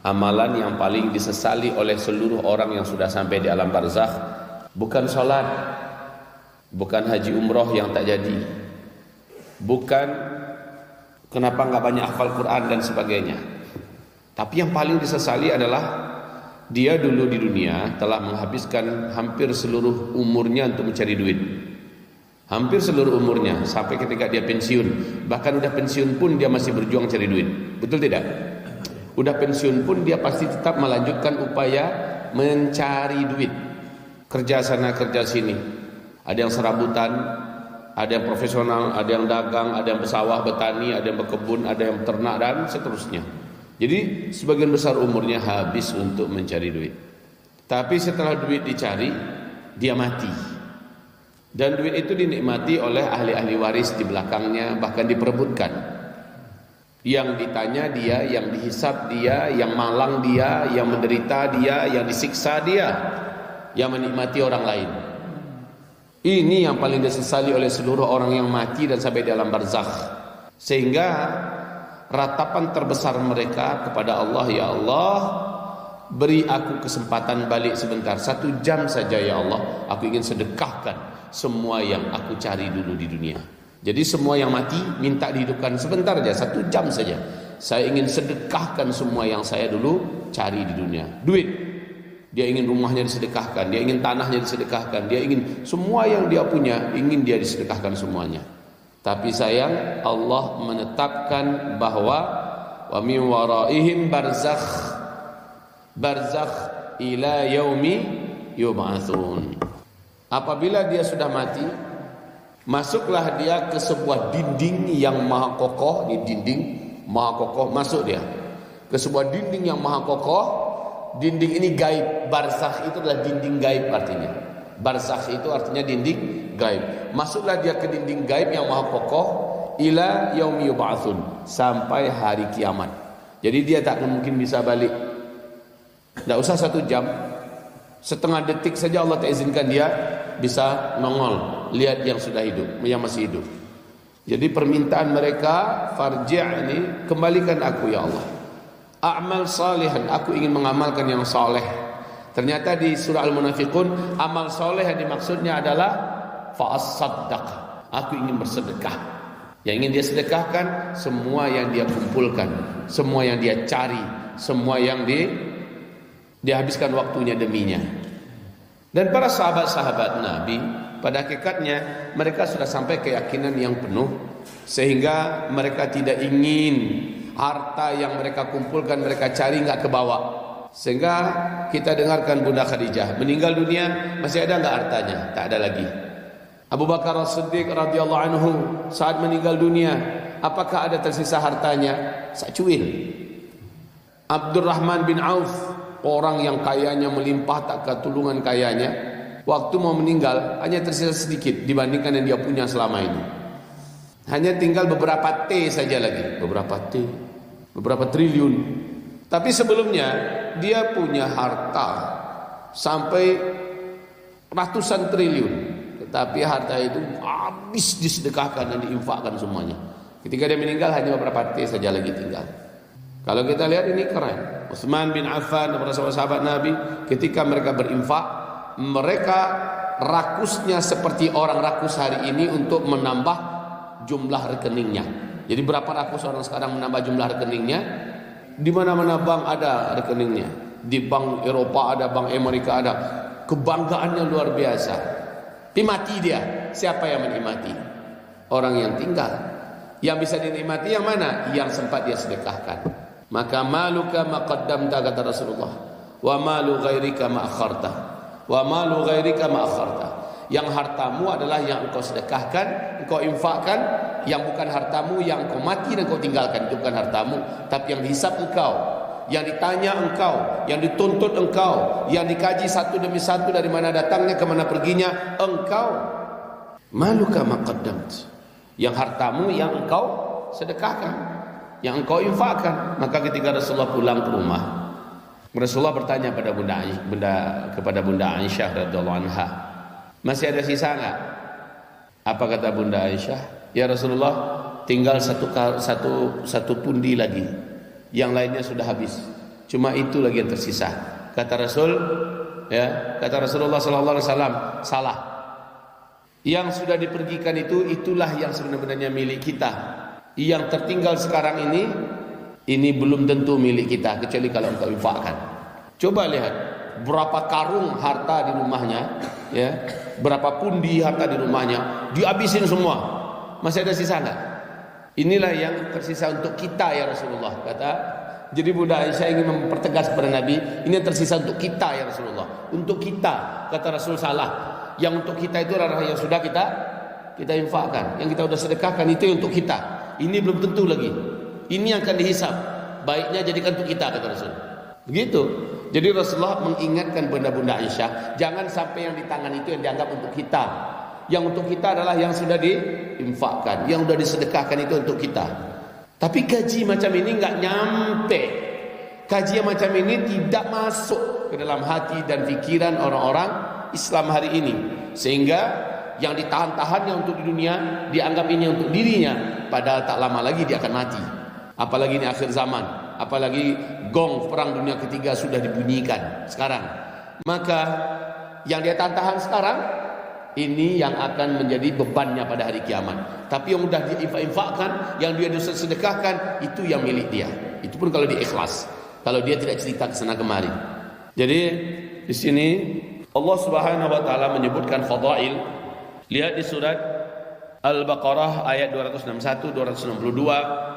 amalan yang paling disesali oleh seluruh orang yang sudah sampai di alam barzakh bukan sholat, bukan haji umroh yang tak jadi, bukan kenapa nggak banyak hafal Quran dan sebagainya. Tapi yang paling disesali adalah dia dulu di dunia telah menghabiskan hampir seluruh umurnya untuk mencari duit. Hampir seluruh umurnya sampai ketika dia pensiun. Bahkan udah pensiun pun dia masih berjuang cari duit. Betul tidak? Udah pensiun pun dia pasti tetap melanjutkan upaya mencari duit. Kerja sana kerja sini. Ada yang serabutan, ada yang profesional, ada yang dagang, ada yang bersawah, bertani, ada yang berkebun, ada yang ternak dan seterusnya. Jadi sebagian besar umurnya habis untuk mencari duit. Tapi setelah duit dicari, dia mati. Dan duit itu dinikmati oleh ahli-ahli waris di belakangnya, bahkan diperebutkan. Yang ditanya dia, yang dihisap dia, yang malang dia, yang menderita dia, yang disiksa dia, yang menikmati orang lain. Ini yang paling disesali oleh seluruh orang yang mati dan sampai di alam barzakh. Sehingga ratapan terbesar mereka kepada Allah, ya Allah, beri aku kesempatan balik sebentar, 1 jam saja ya Allah, aku ingin sedekahkan semua yang aku cari dulu di dunia. Jadi semua yang mati minta dihidupkan sebentar saja, 1 jam saja. Saya ingin sedekahkan semua yang saya dulu cari di dunia. Duit, dia ingin rumahnya disedekahkan, dia ingin tanahnya disedekahkan, dia ingin semua yang dia punya, ingin dia disedekahkan semuanya. Tapi sayang, Allah menetapkan bahwa wa min waraihim barzakh, barzakh ila yaumi yub'atsun. Apabila dia sudah mati, masuklah dia ke sebuah dinding yang maha kokoh. Di dinding maha kokoh masuk dia ke sebuah dinding yang maha kokoh. Dinding ini gaib. Barzakh itu adalah dinding gaib artinya. Barzakh itu artinya dinding gaib. Masuklah dia ke dinding gaib yang maha kokoh ila yaumi yub'atsun, sampai hari kiamat. Jadi dia tak mungkin bisa balik. Tidak usah 1 jam, setengah detik saja Allah tak izinkan dia bisa nongol lihat yang sudah hidup, yang masih hidup. Jadi permintaan mereka, farji'ni, kembalikan aku ya Allah, a'mal salihan, aku ingin mengamalkan yang saleh. Ternyata di surah Al-Munafiqun, amal soleh yang dimaksudnya adalah fa'as-saddaq, aku ingin bersedekah. Yang ingin dia sedekahkan semua yang dia kumpulkan, semua yang dia cari, semua yang dihabiskan waktunya deminya. Dan para sahabat-sahabat Nabi pada hakikatnya mereka sudah sampai keyakinan yang penuh, sehingga mereka tidak ingin harta yang mereka kumpulkan, mereka cari nggak kebawa. Sehingga kita dengarkan Bunda Khadijah meninggal dunia, masih ada enggak hartanya? Tak ada lagi. Abu Bakar As-Siddiq radhiyallahu anhu saat meninggal dunia, apakah ada tersisa hartanya? Sacuil. Abdurrahman bin Auf, orang yang kayanya melimpah tak ketulungan kayanya, waktu mau meninggal hanya tersisa sedikit dibandingkan yang dia punya selama ini. Hanya tinggal beberapa T saja lagi, beberapa T, beberapa triliun. Tapi sebelumnya dia punya harta sampai ratusan triliun, tetapi harta itu habis disedekahkan dan diinfakkan semuanya. Ketika dia meninggal hanya beberapa T saja lagi tinggal. Kalau kita lihat ini keren. Utsman bin Affan dan para sahabat Nabi, ketika mereka berinfak, mereka rakusnya seperti orang rakus hari ini untuk menambah jumlah rekeningnya. Jadi berapa rakus orang sekarang menambah jumlah rekeningnya? Di mana-mana bank ada rekeningnya. Di bank Eropa ada, bank Amerika ada. Kebanggaannya luar biasa. Tapi mati dia. Siapa yang menikmati? Orang yang tinggal. Yang bisa dinikmati yang mana? Yang sempat dia sedekahkan. Maka maluka ma qaddamta, kata Rasulullah, wa malu ghairika ma akharta, wa malu ghairika ma akharta. Yang hartamu adalah yang engkau sedekahkan, engkau infakkan. Yang bukan hartamu, yang engkau mati dan engkau tinggalkan, itu bukan hartamu, tapi yang dihisap engkau, yang ditanya engkau, yang dituntut engkau, yang dikaji satu demi satu dari mana datangnya, kemana perginya engkau. Maluka ma qaddamt, yang hartamu yang engkau sedekahkan, yang engkau infakkan. Maka ketika Rasulullah pulang ke rumah, Rasulullah bertanya kepada Bunda Aisyah radhiyallahu anha, masih ada sisa enggak? Apa kata Bunda Aisyah? Ya Rasulullah, tinggal satu pundi lagi, yang lainnya sudah habis. Cuma itu lagi yang tersisa. Kata Rasul, ya, kata Rasulullah sallallahu alaihi wasallam, salah. Yang sudah dipergikan itu, itulah yang sebenarnya milik kita. Yang tertinggal sekarang ini belum tentu milik kita, kecuali kalau engkau infakkan. Coba lihat berapa karung harta di rumahnya, ya, berapa pundi harta di rumahnya, dihabisin semua. Masih ada sisa enggak? Inilah yang tersisa untuk kita ya Rasulullah, kata. Jadi Bunda Aisyah ingin mempertegas kepada Nabi, ini yang tersisa untuk kita ya Rasulullah. Untuk kita, kata Rasul salah. Yang untuk kita itu adalah yang sudah kita infakkan, yang kita sudah sedekahkan itu untuk kita. Ini belum tentu lagi. Ini yang akan dihisap. Baiknya jadikan untuk kita, kata Rasul. Begitu. Jadi Rasulullah mengingatkan bunda-bunda Aisyah, jangan sampai yang di tangan itu yang dianggap untuk kita. Yang untuk kita adalah yang sudah diinfakkan, yang sudah disedekahkan itu untuk kita. Tapi gaji macam ini enggak nyampe. Kaji yang macam ini tidak masuk ke dalam hati dan pikiran orang-orang Islam hari ini. Sehingga yang ditahan-tahannya untuk di dunia dianggap ini untuk dirinya, padahal tak lama lagi dia akan mati. Apalagi ini akhir zaman, apalagi gong perang dunia ketiga sudah dibunyikan sekarang. Maka yang dia tahan-tahan sekarang ini yang akan menjadi bebannya pada hari kiamat. Tapi yang sudah dia infak-infakkan, yang dia sedekahkan, itu yang milik dia. Itu pun kalau dia ikhlas, kalau dia tidak cerita ke sana kemari. Jadi di sini Allah Subhanahu wa taala menyebutkan fadail. Lihat di surat Al-Baqarah ayat 261 262,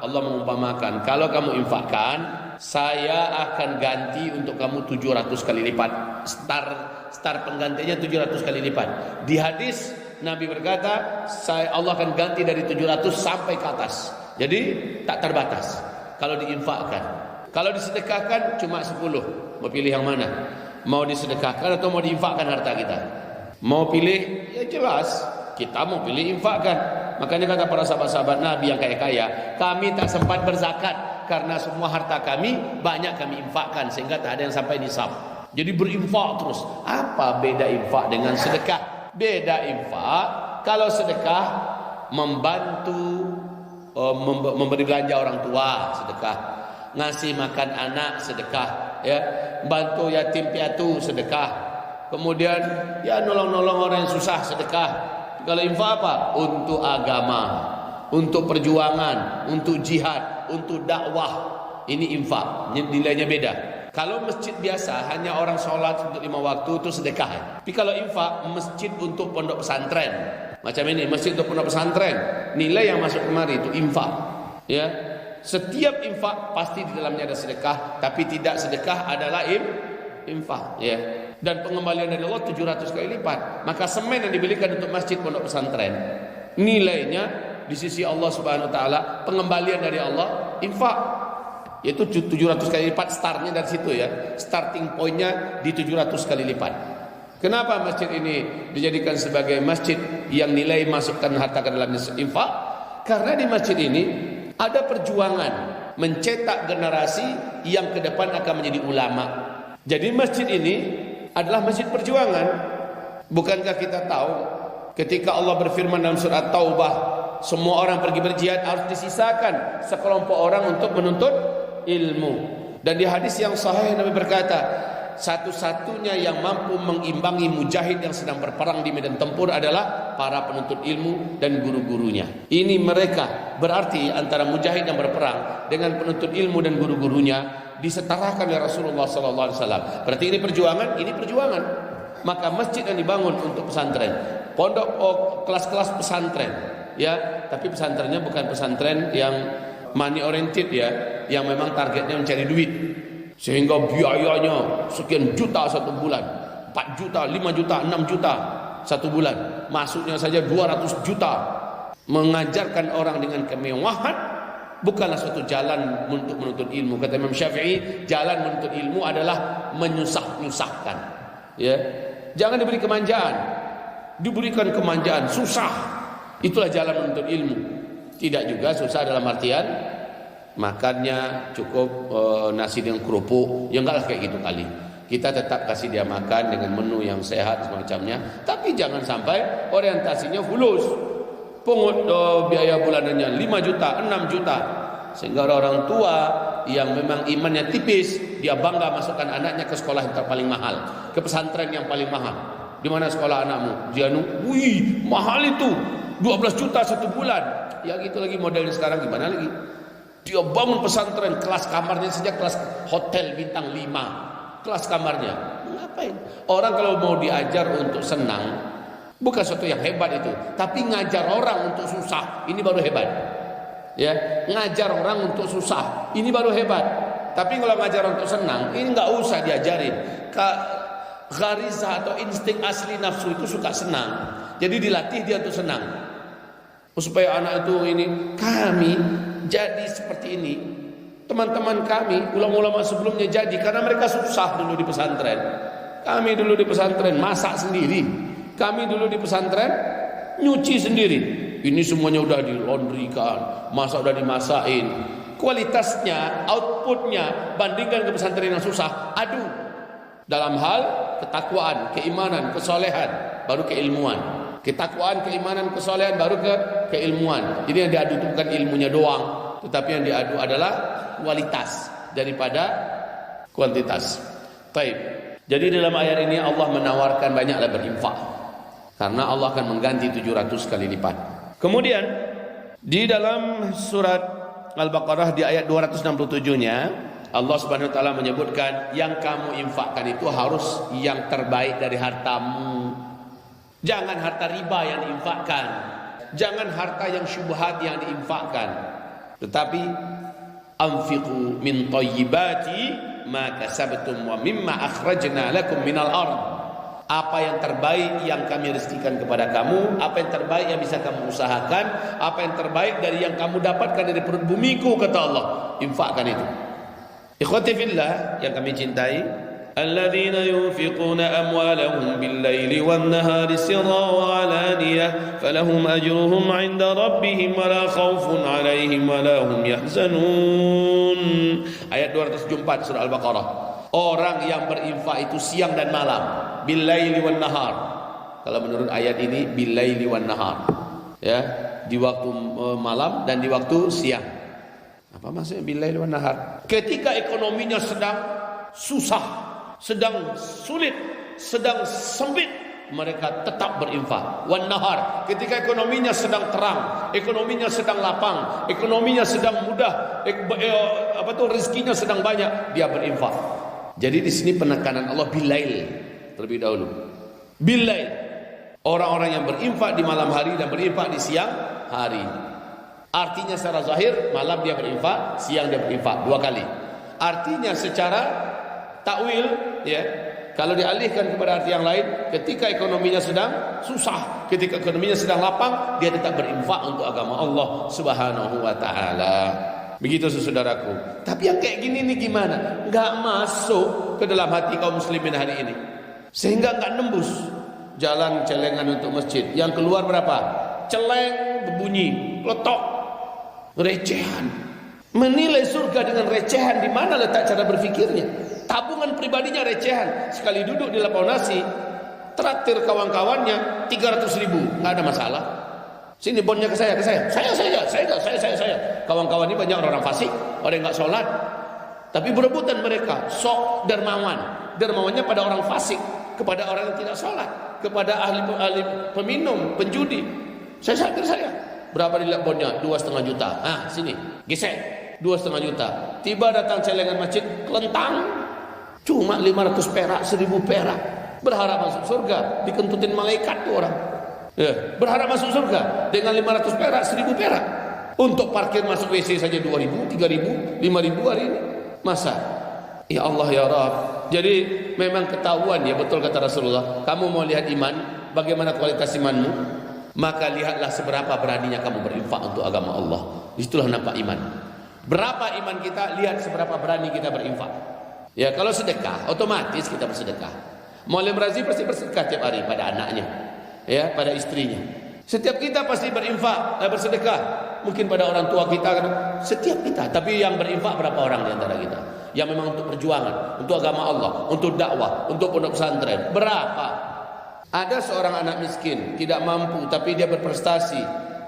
Allah mengumpamakan, kalau kamu infakkan, saya akan ganti untuk kamu 700 kali lipat. Star penggantinya 700 kali lipat. Di hadis Nabi berkata, Allah akan ganti dari 700 sampai ke atas. Jadi tak terbatas kalau diinfakkan. Kalau disedekahkan cuma 10. Mau pilih yang mana? Mau disedekahkan atau mau diinfakkan harta kita? Mau pilih, ya jelas kita mau pilih infakkan. Makanya kata para sahabat-sahabat Nabi yang kaya-kaya, kami tak sempat berzakat karena semua harta kami banyak kami infakkan sehingga tak ada yang sampai nisab. Jadi berinfak terus. Apa beda infak dengan sedekah? Beda infak, kalau sedekah membantu memberi belanja orang tua, sedekah. Ngasih makan anak, sedekah, ya. Bantu yatim piatu, sedekah. Kemudian ya nolong-nolong orang yang susah, sedekah. Kalau infak apa? Untuk agama, untuk perjuangan, untuk jihad, untuk dakwah. Ini infak, nilainya beda. Kalau masjid biasa hanya orang sholat untuk 5 waktu itu sedekah. Tapi kalau infak, masjid untuk pondok pesantren. Macam ini, masjid untuk pondok pesantren. Nilai yang masuk kemari itu infak. Ya, setiap infak pasti di dalamnya ada sedekah, tapi tidak sedekah adalah infak. Ya. Dan pengembalian dari Allah 700 kali lipat. Maka semen yang dibelikan untuk masjid pondok pesantren, nilainya di sisi Allah Subhanahu wa taala, pengembalian dari Allah infak, yaitu 700 kali lipat. Startnya dari situ ya. Starting pointnya di 700 kali lipat. Kenapa masjid ini dijadikan sebagai masjid yang nilai masukkan harta ke dalamnya infak? Karena di masjid ini ada perjuangan mencetak generasi yang ke depan akan menjadi ulama. Jadi masjid ini adalah masjid perjuangan. Bukankah kita tahu ketika Allah berfirman dalam surat Taubah, semua orang pergi berjihad, harus disisakan sekelompok orang untuk menuntut ilmu. Dan di hadis yang sahih Nabi berkata, satu-satunya yang mampu mengimbangi mujahid yang sedang berperang di medan tempur adalah para penuntut ilmu dan guru-gurunya. Ini mereka, berarti antara mujahid yang berperang dengan penuntut ilmu dan guru-gurunya disetarakan oleh Rasulullah SAW. Berarti ini perjuangan. Maka masjid yang dibangun untuk pesantren, pondok, kelas-kelas pesantren, ya, tapi pesantrennya bukan pesantren yang money oriented ya, yang memang targetnya mencari duit, sehingga biayanya sekian juta satu bulan, 4 juta, 5 juta, 6 juta satu bulan, masuknya saja 200 juta. Mengajarkan orang dengan kemewahan bukanlah suatu jalan untuk menuntut ilmu. Kata Imam Syafi'i, jalan menuntut ilmu adalah menyusah-nyusahkan. Ya, jangan diberi kemanjaan. Diberikan kemanjaan, susah. Itulah jalan menuntut ilmu. Tidak juga susah dalam artian makannya cukup nasi dengan kerupuk. Ya enggak lah kayak gitu kali. Kita tetap kasih dia makan dengan menu yang sehat semacamnya, tapi jangan sampai orientasinya fulus. Pungut biaya bulanannya 5 juta, 6 juta, sehingga orang tua yang memang imannya tipis, dia bangga masukkan anaknya ke sekolah yang paling mahal, ke pesantren yang paling mahal. Di mana sekolah anakmu? Dia wih, mahal itu, 12 juta satu bulan. Ya gitu lagi modelnya sekarang, gimana lagi? Dia bangun pesantren, kelas kamarnya sejak kelas hotel bintang 5, kelas kamarnya. Ngapain? Orang kalau mau diajar untuk senang, bukan sesuatu yang hebat itu, tapi ngajar orang untuk susah, ini baru hebat. Ya, ngajar orang untuk susah, ini baru hebat. Tapi kalau ngajar untuk senang, ini nggak usah diajarin. Gharizah atau insting asli nafsu itu suka senang, jadi dilatih dia untuk senang. Supaya anak itu ini, kami jadi seperti ini. Teman-teman kami, ulama-ulama sebelumnya jadi karena mereka susah dulu di pesantren. Kami dulu di pesantren masak sendiri. Kami dulu di pesantren nyuci sendiri. Ini semuanya udah dilondrikan, masak udah dimasakin. Kualitasnya, outputnya bandingkan ke pesantren yang susah, aduh. Dalam hal ketakwaan, keimanan, kesolehan, baru keilmuan. Ketakwaan, keimanan, kesolehan, baru keilmuan. Jadi yang diadu itu bukan ilmunya doang, tetapi yang diadu adalah kualitas daripada kuantitas. Baik. Jadi dalam ayat ini Allah menawarkan banyaklah berinfak, karena Allah akan mengganti 700 kali lipat. Kemudian di dalam surat Al-Baqarah di ayat 267-nya Allah Subhanahu wa taala menyebutkan yang kamu infakkan itu harus yang terbaik dari hartamu. Jangan harta riba yang diinfakkan, jangan harta yang syubhat yang diinfakkan, tetapi anfiqu min thayyibati ma kasabtum wa mimma akhrajna lakum minal ardh. Apa yang terbaik yang kami rezekikan kepada kamu, apa yang terbaik yang bisa kamu usahakan, apa yang terbaik dari yang kamu dapatkan dari perut bumiku, kata Allah. Infakkan itu. Ikhwati fillah yang kami cintai, alladzina yunfiquna amwalahum bil-laili wan-nahari sirran wa 'alaniyah falahum ajruhum 'inda rabbihim wa la khaufun 'alaihim wa la hum yahzanun. Ayat 274 surah Al-Baqarah. Orang yang berinfak itu siang dan malam, bil-laili wan-nahar. Kalau menurut ayat ini bil-laili wan-nahar. Ya, di waktu malam dan di waktu siang. Apa maksudnya bil-laili wan-nahar? Ketika ekonominya sedang susah, sedang sulit, sedang sempit, mereka tetap berinfak. Wan-nahar, ketika ekonominya sedang terang, ekonominya sedang lapang, ekonominya sedang mudah, rezekinya sedang banyak, dia berinfak. Jadi di sini penekanan Allah bilail terlebih dahulu. Bilail, orang-orang yang berinfak di malam hari dan berinfak di siang hari. Artinya secara zahir malam dia berinfak, siang dia berinfak, 2 kali. Artinya secara takwil, ya, kalau dialihkan kepada arti yang lain, ketika ekonominya sedang susah, ketika ekonominya sedang lapang, dia tetap berinfak untuk agama Allah Subhanahu wa taala. Begitu saudaraku. Tapi yang kayak gini nih gimana? Enggak masuk ke dalam hati kaum muslimin hari ini. Sehingga enggak nembus jalan celengan untuk masjid. Yang keluar berapa? Celeng berbunyi, letok, recehan. Menilai surga dengan recehan, di mana letak cara berfikirnya? Tabungan pribadinya recehan. Sekali duduk di lapau nasi, traktir kawan-kawannya 300.000, enggak ada masalah. Sini bonnya ke saya. Saya. Kawan-kawan ini banyak orang fasik, orang yang enggak sholat, tapi berebutan mereka, sok dermawan. Dermawannya pada orang fasik, kepada orang yang tidak sholat, kepada ahli peminum, penjudi. Saya. Berapa dilihat bonnya? 2,5 juta. Ah, sini, gesek. 2,5 juta. Tiba datang celengan masjid, kelentang, cuma 500 perak, 1000 perak. Berharap masuk surga, dikentutin malaikat tuh orang. Ya, berharap masuk surga dengan 500 perak, 1000 perak. Untuk parkir masuk WC saja 2.000, 3.000, 5.000 hari ini. Masa? Ya Allah ya Rabb. Jadi memang ketahuan ya, betul kata Rasulullah. Kamu mau lihat iman, bagaimana kualitas imanmu? Maka lihatlah seberapa beraninya kamu berinfak untuk agama Allah. Disitulah nampak iman. Berapa iman kita, lihat seberapa berani kita berinfak. Ya, kalau sedekah, otomatis kita bersedekah. Mu'allim Razi pasti bersedekah tiap hari pada anaknya, ya, pada istrinya. Setiap kita pasti berinfak dan bersedekah. Mungkin pada orang tua kita kan, setiap kita. Tapi yang berinfak berapa orang di antara kita? Yang memang untuk perjuangan, untuk agama Allah, untuk dakwah, untuk pondok pesantren. Berapa? Ada seorang anak miskin, tidak mampu, tapi dia berprestasi.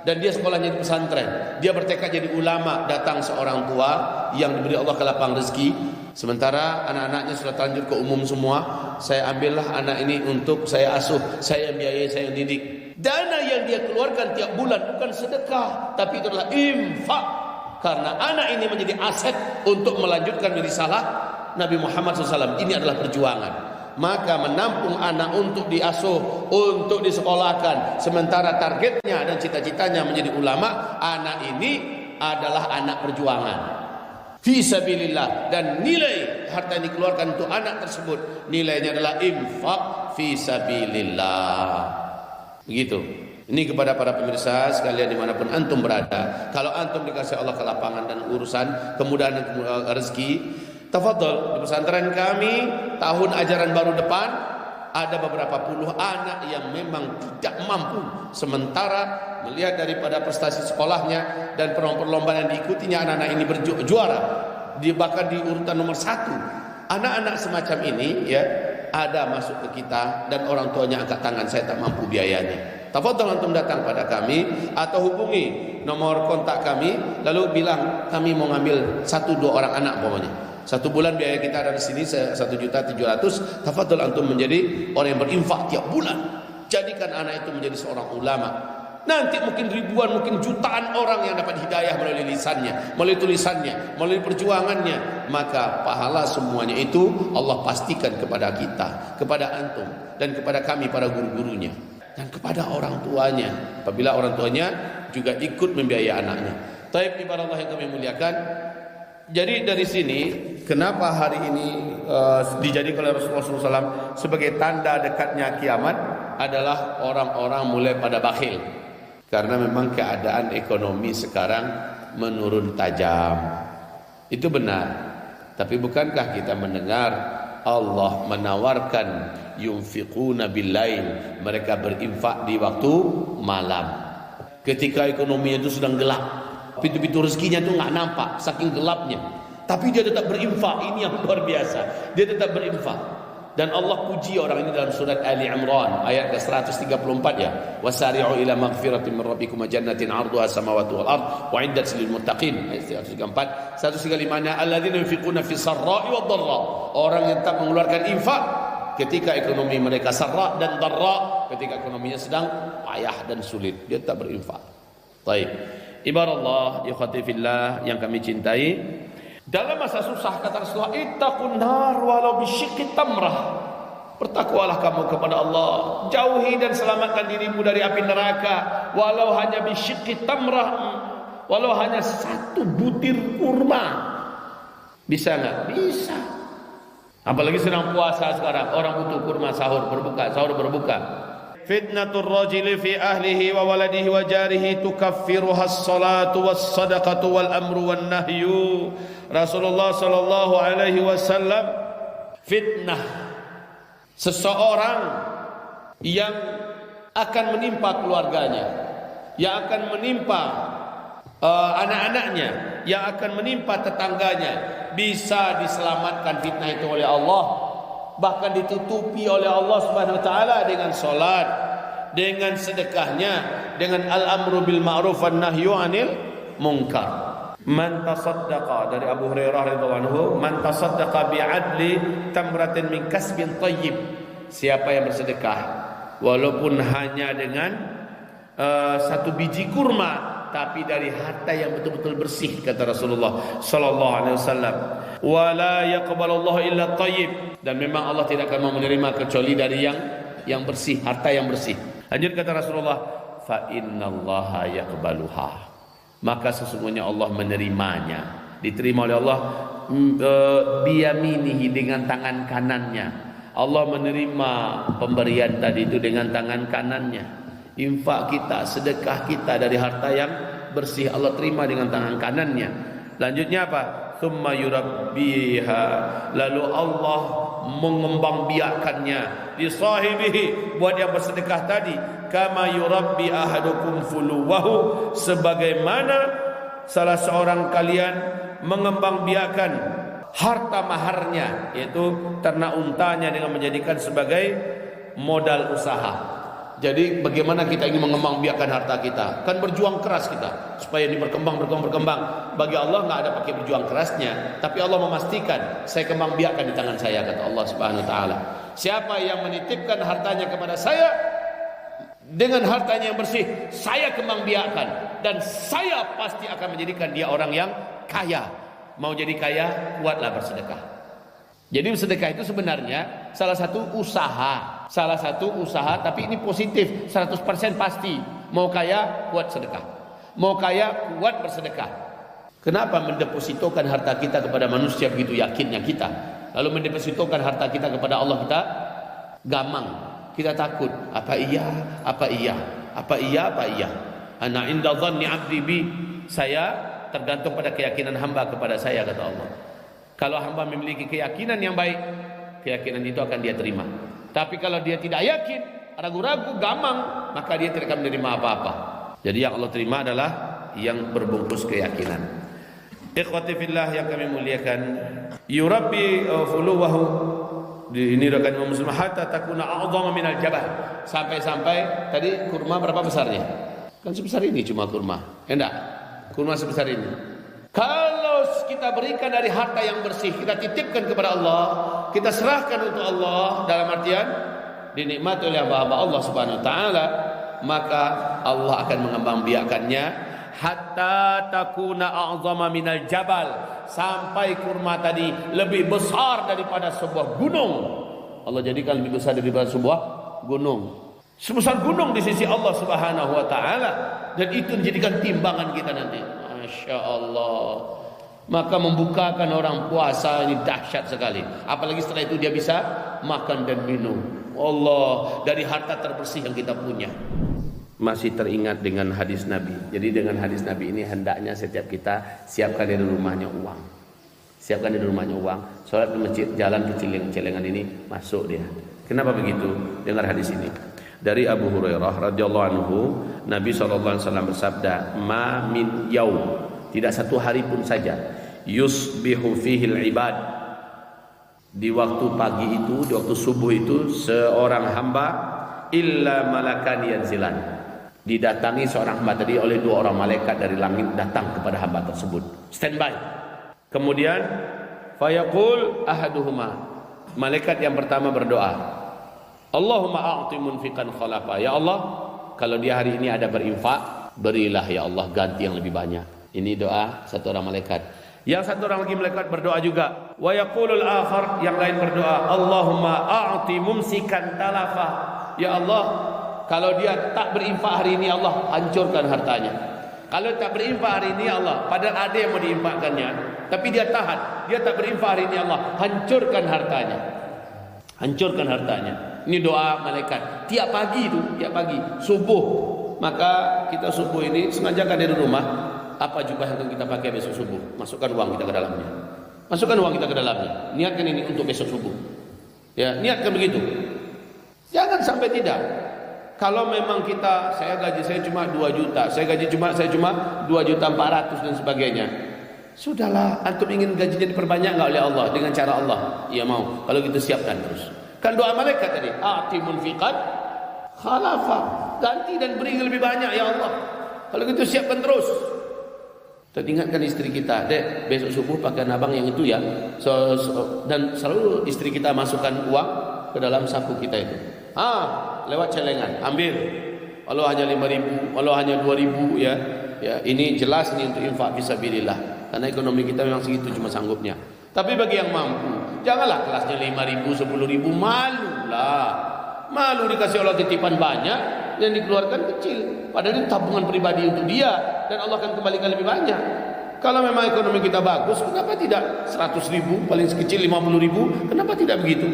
dan dia sekolahnya di pesantren, dia bertekad jadi ulama, datang seorang tua yang diberi Allah kelapang rezeki, sementara anak-anaknya sudah terlanjur ke umum semua, saya ambillah anak ini untuk saya asuh, saya biayai, saya didik. Dana yang dia keluarkan tiap bulan bukan sedekah, tapi itu adalah infak, karena anak ini menjadi aset untuk melanjutkan risalah Nabi Muhammad SAW. Ini adalah perjuangan. Maka menampung anak untuk diasuh, untuk disekolahkan, sementara targetnya dan cita-citanya menjadi ulama, anak ini adalah anak perjuangan fisabilillah, dan nilai harta yang dikeluarkan untuk anak tersebut nilainya adalah infak fisabilillah. Begitu. Ini kepada para pemirsa sekalian dimanapun antum berada, kalau antum dikasih Allah kelapangan dan urusan, kemudahan dan rezeki, tafadhol, di pesantren kami tahun ajaran baru depan ada beberapa puluh anak yang memang tidak mampu, sementara melihat daripada prestasi sekolahnya dan perlombaan yang diikutinya, anak-anak ini berjuara, bahkan di urutan nomor 1. Anak-anak semacam ini ya ada masuk ke kita dan orang tuanya angkat tangan, saya tak mampu biayanya. Tafadhol antum datang pada kami atau hubungi nomor kontak kami, lalu bilang kami mau ngambil 1-2 orang anak pokoknya. 1 bulan biaya kita ada di sini 1.700.000. Tafadhol antum menjadi orang yang berinfak tiap bulan. Jadikan anak itu menjadi seorang ulama. Nanti mungkin ribuan, mungkin jutaan orang yang dapat hidayah melalui lisannya, melalui tulisannya, melalui perjuangannya. Maka pahala semuanya itu Allah pastikan kepada kita, kepada antum, dan kepada kami para guru-gurunya, dan kepada orang tuanya, apabila orang tuanya juga ikut membiayai anaknya. Taib ibarat Allah yang kami muliakan. Jadi dari sini kenapa hari ini dijadikan oleh Rasulullah SAW sebagai tanda dekatnya kiamat adalah orang-orang mulai pada bakhil, karena memang keadaan ekonomi sekarang menurun tajam. Itu benar. Tapi bukankah kita mendengar Allah menawarkan yunfiquna billail, mereka berinfak di waktu malam, ketika ekonominya itu sedang gelap, pintu-pintu rezekinya itu nggak nampak saking gelapnya, tapi dia tetap berinfak. Ini yang luar biasa, dia tetap berinfak. Dan Allah puji orang ini dalam surat Ali Imran ayat ke-134 ya, wasari'u ila maghfiratin min rabbikum wa jannatin 'arduha samawati wal ard wa 'iddat lil muttaqin, ayat 134. 135-nya alladzina yunfiquna fi sarra'i wad dharra, orang yang tetap mengeluarkan infak ketika ekonomi mereka sarra dan dharra, ketika ekonominya sedang payah dan sulit, dia tetap berinfak. Baik. Ibarat ikhwati fillah yang kami cintai, dalam masa susah kata Rasulullah, ittaqun nar walau bisyiqqi tamrah. Bertakwalah kamu kepada Allah, jauhi dan selamatkan dirimu dari api neraka walau hanya bisyiqqi tamrah, walau hanya 1 butir kurma. Bisa enggak? Bisa. Apalagi sedang puasa sekarang, orang butuh kurma sahur berbuka. Fitnatur rajuli fi ahlihi wa waladihi wa jarihi tukaffiruha as-salatu was-sadaqatu wal amru wan nahyu. Rasulullah sallallahu alaihi wasallam, fitnah seseorang yang akan menimpa keluarganya, yang akan menimpa anak-anaknya, yang akan menimpa tetangganya, bisa diselamatkan fitnah itu oleh Allah, bahkan ditutupi oleh Allah Subhanahu wa taala dengan salat, dengan sedekahnya, dengan al-amru bil ma'ruf wan nahyu 'anil munkar. Man tasaddaqa, dari Abu Hurairah radhiyallahu anhu, man tasaddaqa bi 'adli tamratin min kasbin thayyib, siapa yang bersedekah walaupun hanya dengan 1 biji kurma, tapi dari harta yang betul-betul bersih, kata Rasulullah sallallahu alaihi wasallam, wala yaqbalullahu illa thayyib, dan memang Allah tidak akan mau menerima kecuali dari yang bersih, harta yang bersih. Lanjut kata Rasulullah, fa innallaha yaqbaluha, maka sesungguhnya Allah menerimanya, diterima oleh Allah biyaminihi, dengan tangan kanannya. Allah menerima pemberian tadi itu dengan tangan kanannya. Infak kita, sedekah kita dari harta yang bersih, Allah terima dengan tangan kanannya. Lanjutnya apa? Tsumma yurabbiha, lalu Allah mengembangbiakannya di sahibihi, buat yang bersedekah tadi, kama yurabbi ahadukum fuluwahu, sebagaimana salah seorang kalian mengembangbiakan harta maharnya, yaitu ternak untanya, dengan menjadikan sebagai modal usaha. Jadi bagaimana kita ingin mengembangbiakkan harta kita? Kan berjuang keras kita supaya ini berkembang. Bagi Allah nggak ada pakai berjuang kerasnya, tapi Allah memastikan saya kembangbiakkan di tangan saya, kata Allah Subhanahu wa taala. Siapa yang menitipkan hartanya kepada saya, dengan hartanya yang bersih saya kembangbiakkan, dan saya pasti akan menjadikan dia orang yang kaya. Mau jadi kaya, kuatlah bersedekah. Jadi bersedekah itu sebenarnya salah satu usaha, tapi ini positif, 100% pasti. Mau kaya, kuat sedekah. Mau kaya, kuat bersedekah. Kenapa mendepositokan harta kita kepada manusia begitu yakinnya kita? Lalu mendepositokan harta kita kepada Allah kita gamang. Kita takut, apa iya. Ana inda dhanni 'abdi bi. Saya tergantung pada keyakinan hamba kepada saya, kata Allah. Kalau hamba memiliki keyakinan yang baik, keyakinan itu akan dia terima. Tapi kalau dia tidak yakin, ragu-ragu, gamang, maka dia tidak akan menerima apa-apa. Jadi yang Allah terima adalah yang berbungkus keyakinan. Ikhwati fillah yang kami muliakan, yurabbi fuluwahu, ini rekan Imam Muslim, hatta takuna a'dhama minal jabal. Sampai-sampai tadi kurma berapa besarnya? Kan sebesar ini cuma kurma. Enggak. Kurma sebesar ini. Kalau kita berikan dari harta yang bersih, kita titipkan kepada Allah, kita serahkan untuk Allah, dalam artian dinikmati oleh hamba-hamba Allah Subhanahu wa taala, maka Allah akan mengembangbiakannya hatta takuna a'zama minal jabal, sampai kurma tadi lebih besar daripada sebuah gunung. Allah jadikan lebih besar daripada sebuah gunung. Sebesar gunung di sisi Allah Subhanahu wa taala, dan itu dijadikan timbangan kita nanti. Masya Allah. Maka membukakan orang puasa ini dahsyat sekali. Apalagi setelah itu dia bisa makan dan minum. Allah, dari harta terbersih yang kita punya. Masih teringat dengan hadis Nabi. Jadi dengan hadis Nabi ini hendaknya setiap kita siapkan di rumahnya uang. Siapkan di rumahnya uang. Sholat di masjid, jalan ke celengan ini masuk dia. Kenapa begitu? Dengar hadis ini. Dari Abu Hurairah radhiyallahu anhu, Nabi SAW bersabda, "Ma min yaum," tidak satu hari pun saja, "yusbihu fihil ibad," di waktu pagi itu, di waktu subuh itu, seorang hamba illa malakan yanzilan, didatangi seorang hamba tadi oleh dua orang malaikat dari langit datang kepada hamba tersebut, standby. Kemudian fayaqul ahaduhuma, malaikat yang pertama berdoa, Allahumma a'ti munfiqan khalafa. Ya Allah, kalau dia hari ini ada berinfak, berilah ya Allah ganti yang lebih banyak. Ini doa satu orang malaikat. Yang satu orang lagi malaikat berdoa juga. Wa yaqulul akhar, yang lain berdoa, Allahumma a'ti mumsikan talafa. Ya Allah, kalau dia tak berinfak hari ini, Allah hancurkan hartanya. Kalau tak berinfak hari ini, Allah, padahal ada yang mau diinfakkannya, tapi dia tahan, dia tak berinfak hari ini, Allah hancurkan hartanya. Hancurkan hartanya. Ini doa malaikat tiap pagi itu, tiap pagi subuh. Maka kita subuh ini sengajakan dari rumah, apa jubah yang kita pakai besok subuh, masukkan uang kita ke dalamnya. Masukkan uang kita ke dalamnya. Niatkan ini untuk besok subuh. Ya, niatkan begitu. Jangan sampai tidak. Kalau memang kita, gaji saya cuma 2 juta, saya cuma 2.400.000 dan sebagainya. Sudahlah, antum ingin gajinya diperbanyak enggak oleh Allah dengan cara Allah? Iya mau. Kalau gitu siapkan terus. Kan doa malaikat tadi, a'ti munfiqan khalafa, ganti dan beri lebih banyak ya Allah. Kalau gitu siapkan terus. Teringatkan istri kita, Dek, besok subuh pakai abang yang itu ya. Dan selalu istri kita masukkan uang ke dalam saku kita itu. Lewat celengan, ambil. Walau hanya 5.000, walau hanya 2.000 ya. Ya, ini jelas ini untuk infak fisabilillah. Karena ekonomi kita memang segitu cuma sanggupnya. Tapi bagi yang mampu, janganlah kelasnya 5.000, 10.000, malulah. Malu dikasih Allah titipan banyak, yang dikeluarkan kecil. Padahal ini tabungan pribadi untuk dia, dan Allah akan kembalikan lebih banyak. Kalau memang ekonomi kita bagus, kenapa tidak 100.000, paling sekecil 50.000? Kenapa tidak begitu?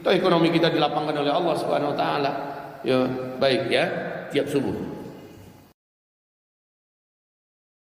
Toh ekonomi kita dilapangkan oleh Allah Subhanahu wa taala. Ya, baik ya, tiap subuh.